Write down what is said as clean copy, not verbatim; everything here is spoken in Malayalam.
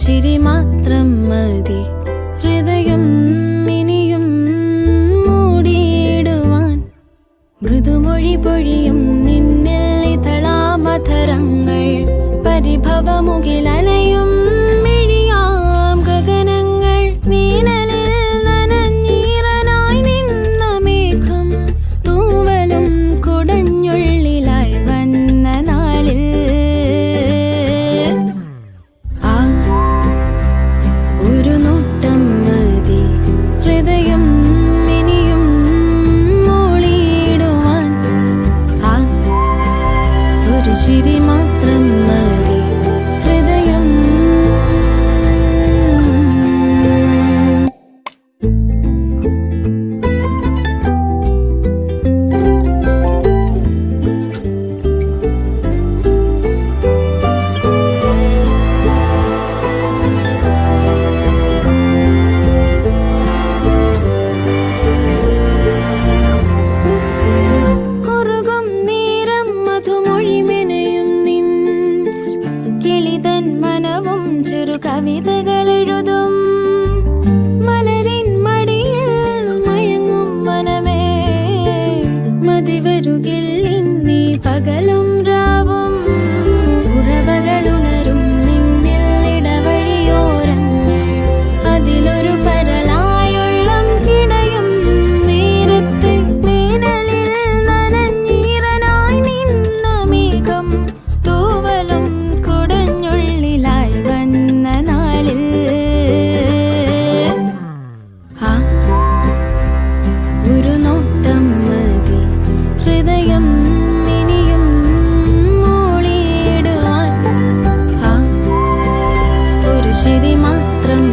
ചിരി മാത്രം മതി ഹൃദയം ഇനിയും മൂടിയിടുവാൻ. മൃദുമൊഴി പൊഴിയും നിന്നിൽ ഇതളാമധരങ്ങൾ, പരിഭവമുകിലലയും മിഴിയാം ഗഗനങ്ങൾ. വേനലിൽ നനഞ്ഞീറനായി നിന്ന മേഘം തൂവലും കുടഞ്ഞുള്ളിലായി വന്ന നാളിൽ ആ ഒരു നോട്ടം മതി ഹൃദയം ഇനിയും മൂളിയിടുവാൻ. ആ ഒരു ചിരി മാത്രം മതി ഹൃദയം. കുറുകും നേരം മധുമൊഴിമെനയും നിൻ കിളിതൻ മനവും ചെറു കവിതകളെഴുതും. മലരിൻ മടിയിൽ മയങ്ങും മനമേ, മതിവരുകിൽ ഇന്നീ പകലും രാവും. ഉറവകളുണരും നിന്നിൽ ഇടവഴിയോരങ്ങൾ, അതിലൊരു പരലായുള്ളം കിടയും നേരത്തെ. വേനലിൽ നനഞ്ഞീറനായി നിന്ന മേഘം തൂവലും കുടഞ്ഞുള്ളിലായി വന്ന നാളിൽ ആ ഒരു നോട്ടം മതി ഹൃദയം ഇനിയും മൂളിയിടുവാൻ. ആ ഒരു ചിരി മാത്രം